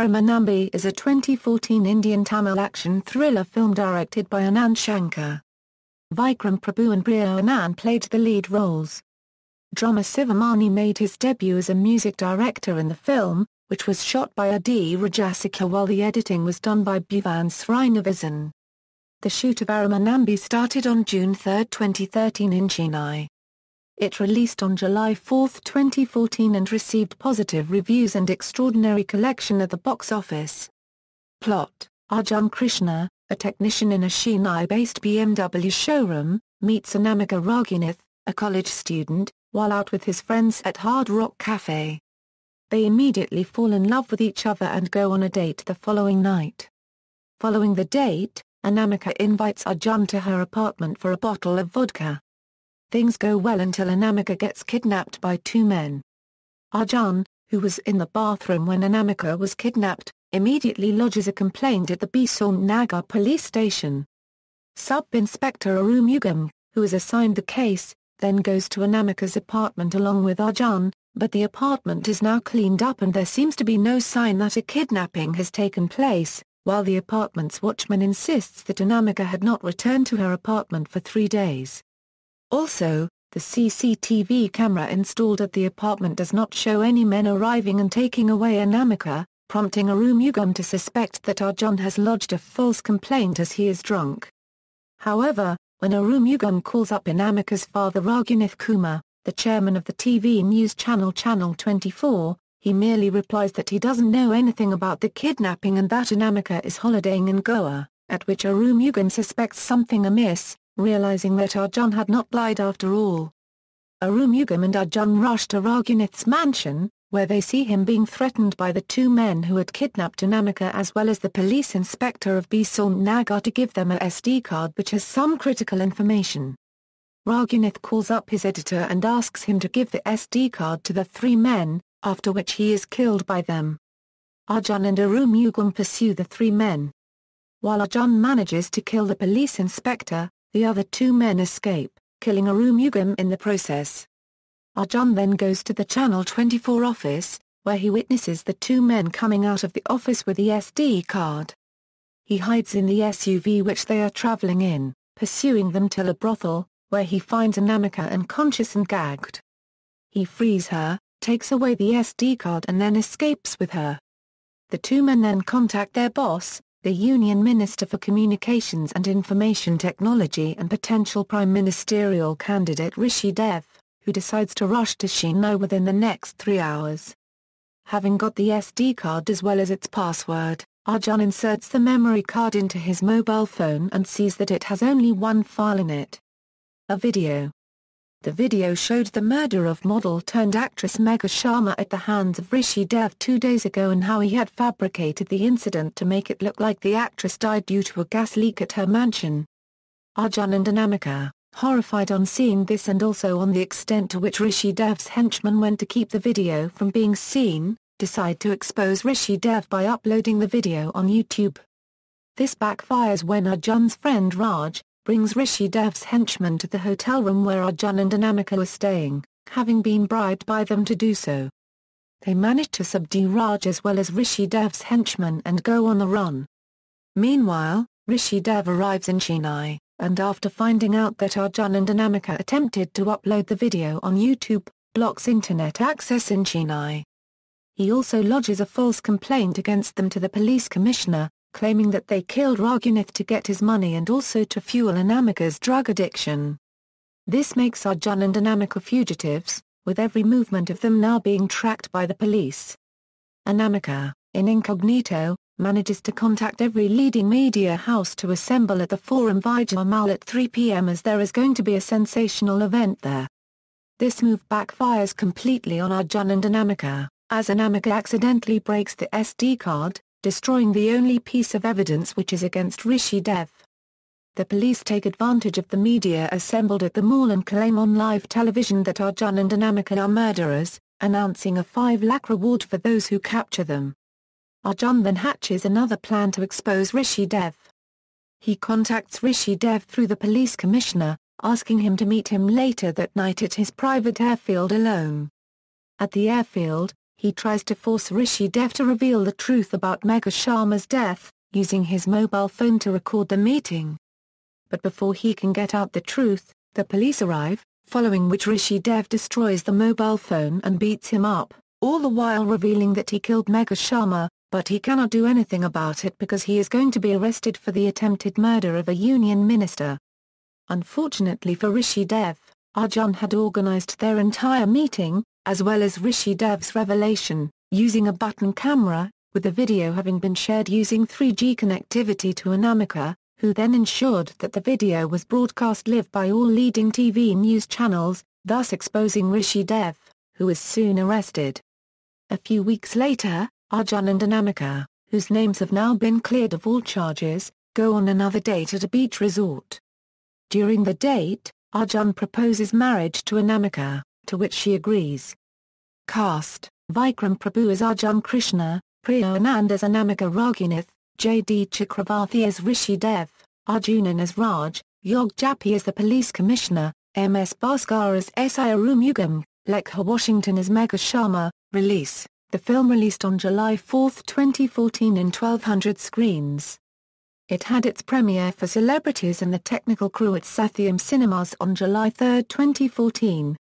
Arima Nambi is a 2014 Indian Tamil action thriller film directed by Anand Shankar. Vikram, Prabhu and Priya Anand played the lead roles. Drummer Sivamani made his debut as a music director in the film, which was shot by Rajasekhar while the editing was done by Bhuvan Srinivasan. The shoot of Arima Nambi started on June 3, 2013 in Chennai. It released on July 4, 2014 and received positive reviews and extraordinary collection at the box office. Plot: Arjun Krishna, a technician in a Chennai-based BMW showroom, meets Anamika Raghunath, a college student, while out with his friends at Hard Rock Cafe. They immediately fall in love with each other and go on a date the following night. Following the date, Anamika invites Arjun to her apartment for a bottle of vodka. Things go well until Anamika gets kidnapped by two men. Arjun, who was in the bathroom when Anamika was kidnapped, immediately lodges a complaint at the Bisant Nagar police station. Sub-Inspector Arumugam, who is assigned the case, then goes to Anamika's apartment along with Arjun, but the apartment is now cleaned up and there seems to be no sign that a kidnapping has taken place, while the apartment's watchman insists that Anamika had not returned to her apartment for 3 days. Also, the CCTV camera installed at the apartment does not show any men arriving and taking away Anamika, prompting Arumugam to suspect that Arjun has lodged a false complaint as he is drunk. However, when Arumugam calls up Anamika's father Raghunath Kumar, the chairman of the TV news channel Channel 24, he merely replies that he doesn't know anything about the kidnapping and that Anamika is holidaying in Goa, at which Arumugam suspects something amiss, realizing that Arjun had not lied after all. Arumugam and Arjun rush to Raghunath's mansion, where they see him being threatened by the two men who had kidnapped Anamika as well as the police inspector of Bisant Nagar to give them a SD card which has some critical information. Raghunath calls up his editor and asks him to give the SD card to the three men, after which he is killed by them. Arjun and Arumugam pursue the three men. While Arjun manages to kill the police inspector, the other two men escape, killing Arumugam in the process. Arjun then goes to the Channel 24 office, where he witnesses the two men coming out of the office with the SD card. He hides in the SUV which they are traveling in, pursuing them till a brothel, where he finds Anamika unconscious and gagged. He frees her, takes away the SD card and then escapes with her. The two men then contact their boss, the Union Minister for Communications and Information Technology and potential Prime Ministerial candidate Rishi Dev, who decides to rush to Chennai within the next 3 hours. Having got the SD card as well as its password, Arjun inserts the memory card into his mobile phone and sees that it has only one file in it. A video. The video showed the murder of model-turned-actress Megha Sharma at the hands of Rishi Dev 2 days ago and how he had fabricated the incident to make it look like the actress died due to a gas leak at her mansion. Arjun and Anamika, horrified on seeing this and also on the extent to which Rishi Dev's henchmen went to keep the video from being seen, decide to expose Rishi Dev by uploading the video on YouTube. This backfires when Arjun's friend Raj brings Rishi Dev's henchmen to the hotel room where Arjun and Anamika were staying, having been bribed by them to do so. They manage to subdue Raj as well as Rishi Dev's henchmen and go on the run. Meanwhile, Rishi Dev arrives in Chennai, and after finding out that Arjun and Anamika attempted to upload the video on YouTube, blocks internet access in Chennai. He also lodges a false complaint against them to the police commissioner, claiming that they killed Raghunath to get his money and also to fuel Anamika's drug addiction. This makes Arjun and Anamika fugitives, with every movement of them now being tracked by the police. Anamika, in incognito, manages to contact every leading media house to assemble at the Forum Vijay Mall at 3 p.m. as there is going to be a sensational event there. This move backfires completely on Arjun and Anamika, as Anamika accidentally breaks the SD card, destroying the only piece of evidence which is against Rishi Dev. The police take advantage of the media assembled at the mall and claim on live television that Arjun and Anamika are murderers, announcing a 5 lakh reward for those who capture them. Arjun then hatches another plan to expose Rishi Dev. He contacts Rishi Dev through the police commissioner, asking him to meet him later that night at his private airfield alone. At the airfield, He tries to force Rishi Dev to reveal the truth about Megha Sharma's death, using his mobile phone to record the meeting. But before he can get out the truth, the police arrive, following which Rishi Dev destroys the mobile phone and beats him up, all the while revealing that he killed Megha Sharma, but he cannot do anything about it because he is going to be arrested for the attempted murder of a union minister. Unfortunately for Rishi Dev, Arjun had organized their entire meeting, as well as Rishi Dev's revelation, using a button camera, with the video having been shared using 3G connectivity to Anamika, who then ensured that the video was broadcast live by all leading TV news channels, thus exposing Rishi Dev, who is soon arrested. A few weeks later, Arjun and Anamika, whose names have now been cleared of all charges, go on another date at a beach resort. During the date, Arjun proposes marriage to Anamika, to which she agrees. Cast: Vikram Prabhu as Arjun Krishna, Priya Anand as Anamika Raghunathan, J.D. Chakravarthi as Rishi Dev, Arjunan as Raj, Yog Jappy as the police commissioner, M.S. Bhaskar as S.I. Arumugam, Lekha Washington as Megha Sharma. Release: the film released on July 4, 2014 in 1,200 screens. It had its premiere for celebrities and the technical crew at Satyam Cinemas on July 3, 2014.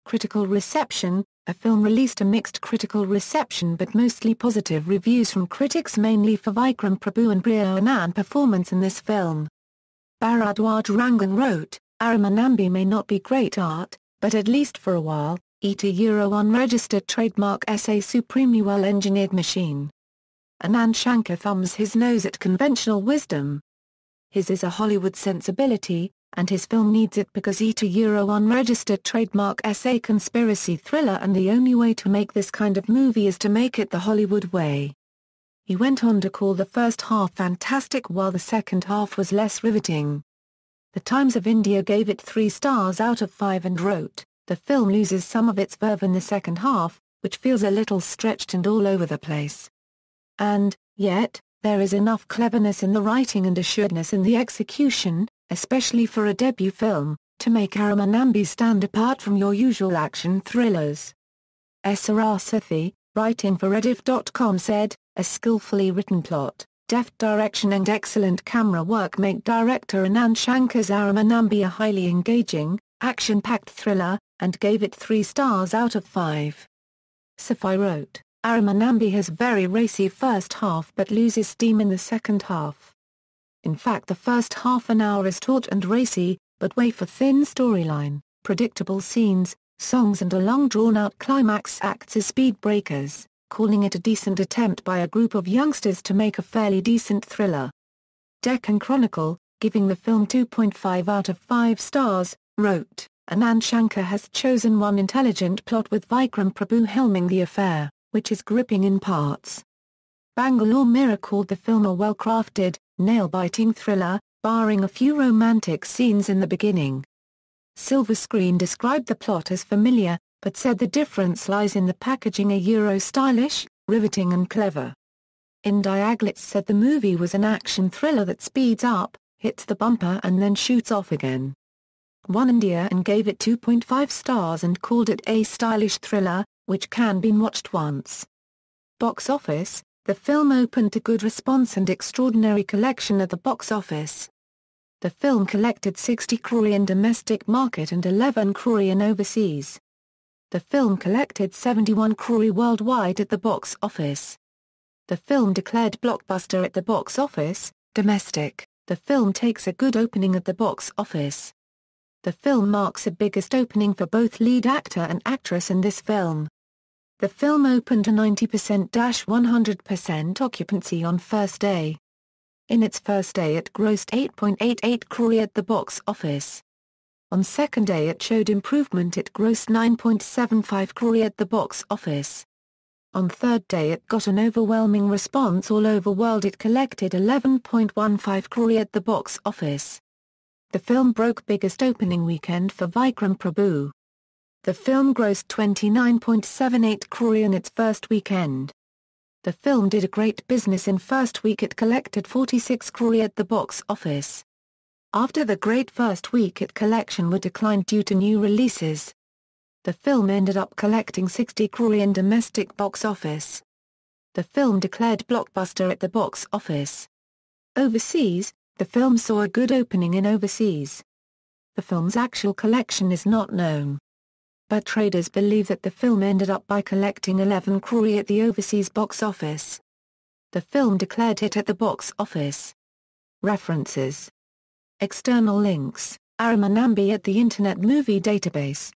Critical reception: a film released a mixed critical reception but mostly positive reviews from critics, mainly for Vikram Prabhu and Priya Anand performance in this film. Bharadwaj Rangan wrote, Arima Nambi may not be great art, but at least for a while, it a Euro unregistered trademark SA supremely well-engineered machine. Anand Shankar thumbs his nose at conventional wisdom. His is a Hollywood sensibility, and his film needs it because it a Euro unregistered trademark SA conspiracy thriller, and the only way to make this kind of movie is to make it the Hollywood way. He went on to call the first half fantastic while the second half was less riveting. The Times of India gave it 3 stars out of 5 and wrote, the film loses some of its verve in the second half, which feels a little stretched and all over the place. And, yet, there is enough cleverness in the writing and assuredness in the execution, especially for a debut film, to make Arima Nambi stand apart from your usual action thrillers. Sarasathi, writing for Rediff.com said, a skillfully written plot, deft direction and excellent camera work make director Anand Shankar's Arima Nambi a highly engaging, action-packed thriller, and gave it 3 stars out of 5. Safi wrote, Arima Nambi has very racy first half but loses steam in the second half. In fact, the first half an hour is taut and racy, but wafer-thin storyline, predictable scenes, songs and a long drawn-out climax acts as speed breakers, calling it a decent attempt by a group of youngsters to make a fairly decent thriller. Deccan Chronicle, giving the film 2.5 out of 5 stars, wrote, Anand Shankar has chosen one intelligent plot with Vikram Prabhu helming the affair, which is gripping in parts. Bangalore Mirror called the film a well-crafted, nail-biting thriller, barring a few romantic scenes in the beginning. Silver Screen described the plot as familiar, but said the difference lies in the packaging, a Euro-stylish, riveting and clever. India Glitz said the movie was an action thriller that speeds up, hits the bumper and then shoots off again. One India and gave it 2.5 stars and called it a stylish thriller, which can be watched once. Box office: the film opened to good response and extraordinary collection at the box office. The film collected 60 crore in domestic market and 11 crore in overseas. The film collected 71 crore worldwide at the box office. The film declared blockbuster at the box office. Domestic: the film takes a good opening at the box office. The film marks a biggest opening for both lead actor and actress in this film. The film opened to 90%-100% occupancy on first day. In its first day it grossed 8.88 crore at the box office. On second day it showed improvement, it grossed 9.75 crore at the box office. On third day it got an overwhelming response all over world, it collected 11.15 crore at the box office. The film broke biggest opening weekend for Vikram Prabhu. The film grossed 29.78 crore in its first weekend. The film did a great business in first week, it collected 46 crore at the box office. After the great first week, its collection would decline due to new releases. The film ended up collecting 60 crore in domestic box office. The film declared blockbuster at the box office. Overseas, the film saw a good opening in overseas. The film's actual collection is not known, but traders believe that the film ended up by collecting 11 crore at the overseas box office. The film declared hit at the box office. References. External links: Arima Nambi at the Internet Movie Database.